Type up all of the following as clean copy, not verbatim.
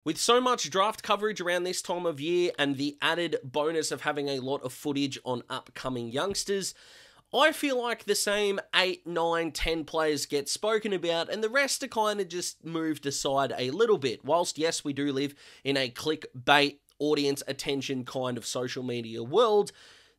With so much draft coverage around this time of year and the added bonus of having a lot of footage on upcoming youngsters, I feel like the same 8, 9, 10 players get spoken about and the rest are kind of just moved aside a little bit. Whilst, yes, we do live in a clickbait, audience attention kind of social media world,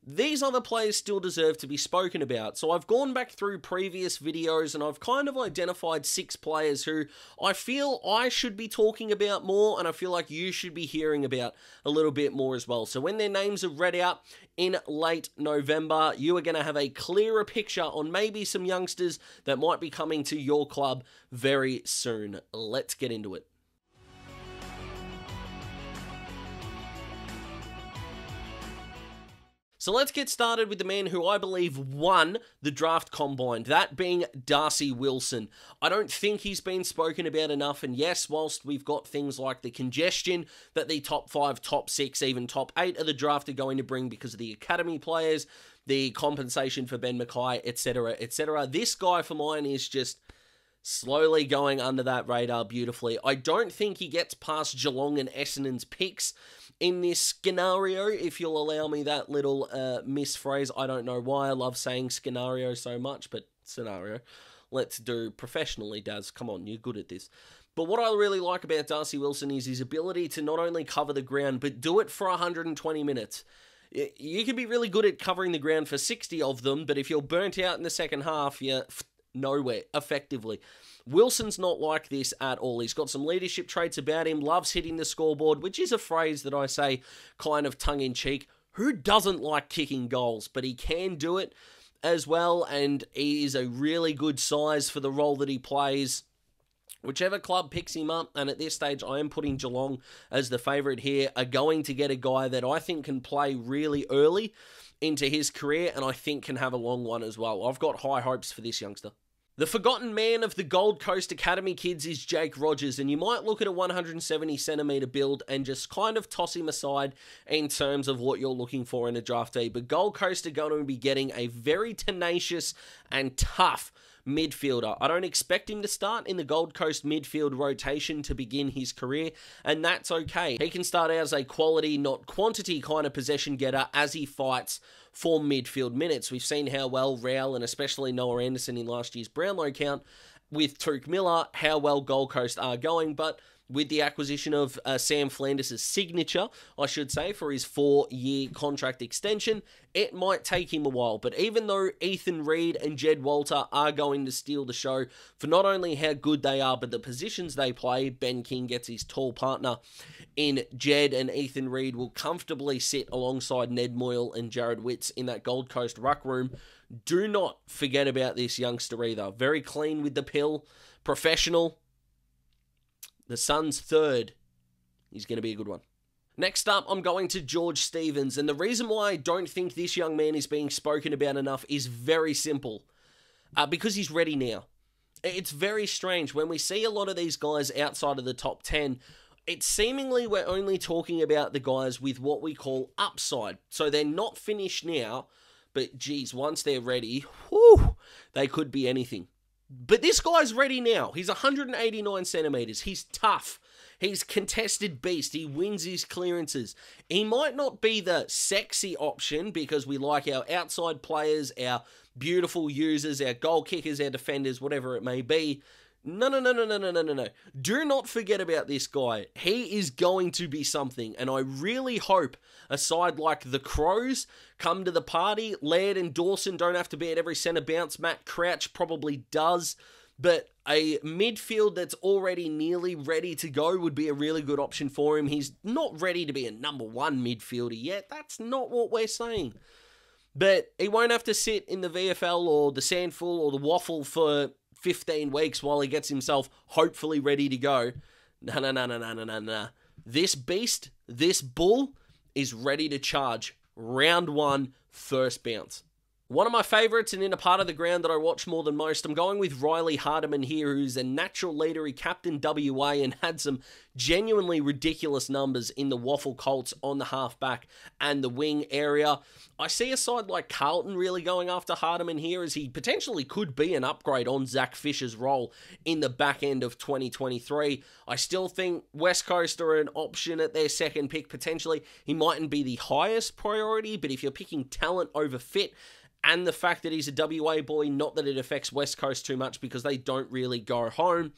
these other players still deserve to be spoken about. So I've gone back through previous videos and I've kind of identified 6 players who I feel I should be talking about more and I feel like you should be hearing about a little bit more as well. So when their names are read out in late November, you are going to have a clearer picture on maybe some youngsters that might be coming to your club very soon. Let's get into it. So let's get started with the man who I believe won the draft combine, that being Darcy Wilson. I don't think he's been spoken about enough, and yes, whilst we've got things like the congestion that the top 5, top 6, even top 8 of the draft are going to bring because of the academy players, the compensation for Ben Mackay, etc., etc., this guy for mine is just slowly going under that radar beautifully. I don't think he gets past Geelong and Essendon's picks in this scenario, if you'll allow me that little misphrase. I don't know why I love saying scenario so much, but scenario. Let's do professionally, Daz. Come on, you're good at this. But what I really like about Darcy Wilson is his ability to not only cover the ground, but do it for 120 minutes. You can be really good at covering the ground for 60 of them, but if you're burnt out in the second half, you're nowhere, effectively. Wilson's not like this at all. He's got some leadership traits about him, loves hitting the scoreboard, which is a phrase that I say kind of tongue-in-cheek. Who doesn't like kicking goals? But he can do it as well, and he is a really good size for the role that he plays. Whichever club picks him up, and at this stage I am putting Geelong as the favourite here, are going to get a guy that I think can play really early into his career, and I think can have a long one as well. I've got high hopes for this youngster. The forgotten man of the Gold Coast Academy kids is Jake Rogers, and you might look at a 170cm build and just kind of toss him aside in terms of what you're looking for in a draftee, but Gold Coast are going to be getting a very tenacious and tough midfielder. I don't expect him to start in the Gold Coast midfield rotation to begin his career, and that's okay. He can start out as a quality, not quantity kind of possession getter as he fights for midfield minutes. We've seen how well Rowell and especially Noah Anderson in last year's Brownlow count with Touk Miller, how well Gold Coast are going, but with the acquisition of Sam Flanders' signature, I should say, for his 4-year contract extension, it might take him a while. But even though Ethan Reid and Jed Walter are going to steal the show for not only how good they are, but the positions they play, Ben King gets his tall partner in Jed, and Ethan Reid will comfortably sit alongside Ned Moyle and Jared Witts in that Gold Coast ruck room. Do not forget about this youngster either. Very clean with the pill, professional. The Suns' third. He's going to be a good one. Next up, I'm going to George Stevens, and the reason why I don't think this young man is being spoken about enough is very simple. Because he's ready now. It's very strange. When we see a lot of these guys outside of the top 10, it's seemingly we're only talking about the guys with what we call upside. So they're not finished now, but geez, once they're ready, whew, they could be anything. But this guy's ready now. He's 189 centimeters. He's tough. He's contested beast. He wins his clearances. He might not be the sexy option because we like our outside players, our beautiful users, our goal kickers, our defenders, whatever it may be. No. Do not forget about this guy. He is going to be something, and I really hope a side like the Crows come to the party. Laird and Dawson don't have to be at every centre bounce. Matt Crouch probably does, but a midfield that's already nearly ready to go would be a really good option for him. He's not ready to be a number 1 midfielder yet. That's not what we're saying. But he won't have to sit in the VFL or the Sandful or the Waffle for 15 weeks while he gets himself hopefully ready to go. No. This beast, this bull, is ready to charge round 1, first bounce. One of my favourites, and in a part of the ground that I watch more than most, I'm going with Riley Hardiman here, who's a natural leader. He captained WA and had some genuinely ridiculous numbers in the Waffle Colts on the halfback and the wing area. I see a side like Carlton really going after Hardiman here, as he potentially could be an upgrade on Zach Fisher's role in the back end of 2023. I still think West Coast are an option at their second pick, potentially. He mightn't be the highest priority, but if you're picking talent over fit, and the fact that he's a WA boy, not that it affects West Coast too much because they don't really go home,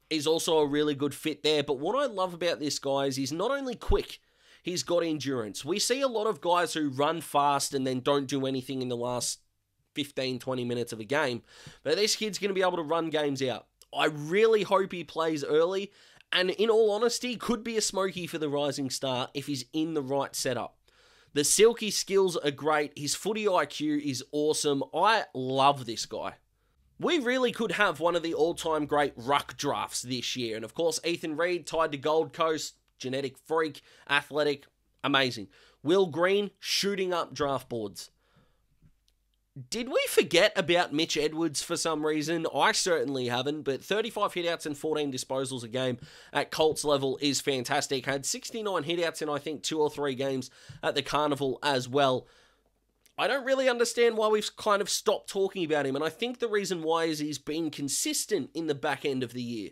is also a really good fit there. But what I love about this guy is he's not only quick, he's got endurance. We see a lot of guys who run fast and then don't do anything in the last 15, 20 minutes of a game. But this kid's going to be able to run games out. I really hope he plays early, and in all honesty, could be a smoky for the rising star if he's in the right setup. The silky skills are great. His footy IQ is awesome. I love this guy. We really could have one of the all-time great ruck drafts this year. And of course, Ethan Reid tied to Gold Coast, genetic freak, athletic, amazing. Will Green shooting up draft boards. Did we forget about Mitch Edwards for some reason? I certainly haven't, but 35 hitouts and 14 disposals a game at Colts level is fantastic. Had 69 hitouts in, I think, 2 or 3 games at the Carnival as well. I don't really understand why we've kind of stopped talking about him, and I think the reason why is he's been consistent in the back end of the year.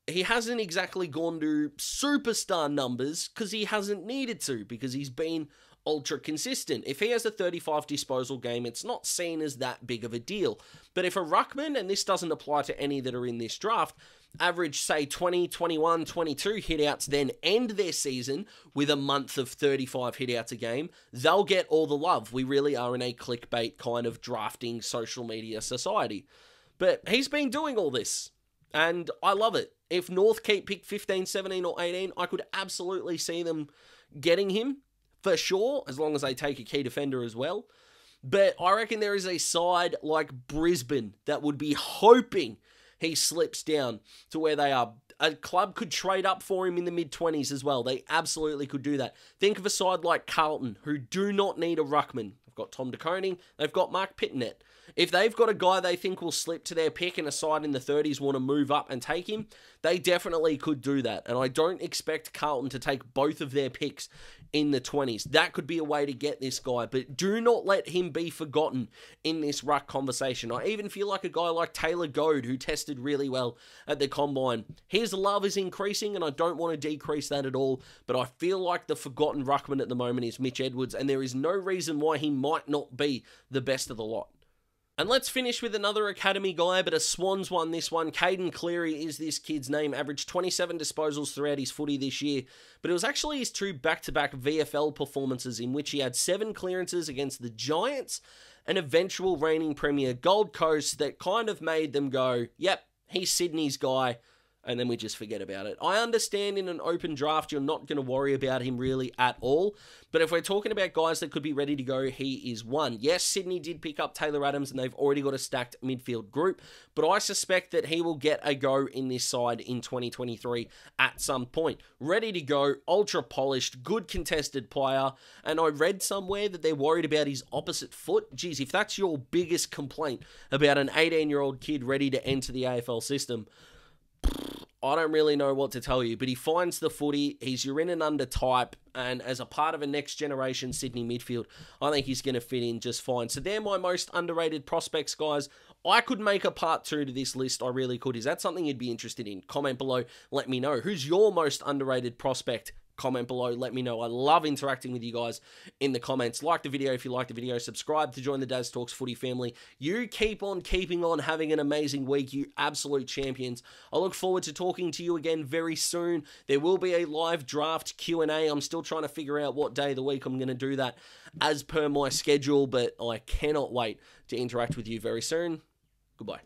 He hasn't exactly gone to superstar numbers because he hasn't needed to, because he's been ultra consistent. If he has a 35 disposal game, it's not seen as that big of a deal. But if a ruckman, and this doesn't apply to any that are in this draft, average, say, 20, 21, 22 hitouts, then end their season with a month of 35 hitouts a game, they'll get all the love. We really are in a clickbait kind of drafting social media society. But he's been doing all this, and I love it. If North keep pick 15, 17, or 18, I could absolutely see them getting him, for sure, as long as they take a key defender as well. But I reckon there is a side like Brisbane that would be hoping he slips down to where they are. A club could trade up for him in the mid-20s as well. They absolutely could do that. Think of a side like Carlton, who do not need a ruckman. They've got Tom De Koning. They've got Mark Pittonet. If they've got a guy they think will slip to their pick and a side in the 30s want to move up and take him, they definitely could do that. And I don't expect Carlton to take both of their picks in the 20s. That could be a way to get this guy, but do not let him be forgotten in this ruck conversation. I even feel like a guy like Taylor Goad, who tested really well at the Combine, his love is increasing, and I don't want to decrease that at all, but I feel like the forgotten ruckman at the moment is Mitch Edwards, and there is no reason why he might not be the best of the lot. And let's finish with another academy guy, but a Swans one this one. Caden Cleary is this kid's name. Averaged 27 disposals throughout his footy this year, but it was actually his 2 back-to-back VFL performances in which he had 7 clearances against the Giants, an eventual reigning premier Gold Coast, that kind of made them go, yep, he's Sydney's guy, and then we just forget about it. I understand in an open draft you're not going to worry about him really at all, but if we're talking about guys that could be ready to go, he is one. Yes, Sydney did pick up Taylor Adams, and they've already got a stacked midfield group, but I suspect that he will get a go in this side in 2023 at some point. Ready to go, ultra polished, good contested player, and I read somewhere that they're worried about his opposite foot. Geez, if that's your biggest complaint about an 18-year-old kid ready to enter the AFL system, I don't really know what to tell you, but he finds the footy, he's your in and under type, and as a part of a next generation Sydney midfield, I think he's going to fit in just fine. So they're my most underrated prospects, guys. I could make a part 2 to this list, I really could. Is that something you'd be interested in? Comment below, let me know. Who's your most underrated prospect? Comment below, let me know. I love interacting with you guys in the comments. Like the video if you like the video. Subscribe to join the Daz Talks Footy family. You keep on keeping on, having an amazing week, you absolute champions. I look forward to talking to you again very soon. There will be a live draft Q&A. I'm still trying to figure out what day of the week I'm going to do that as per my schedule, but I cannot wait to interact with you very soon. Goodbye.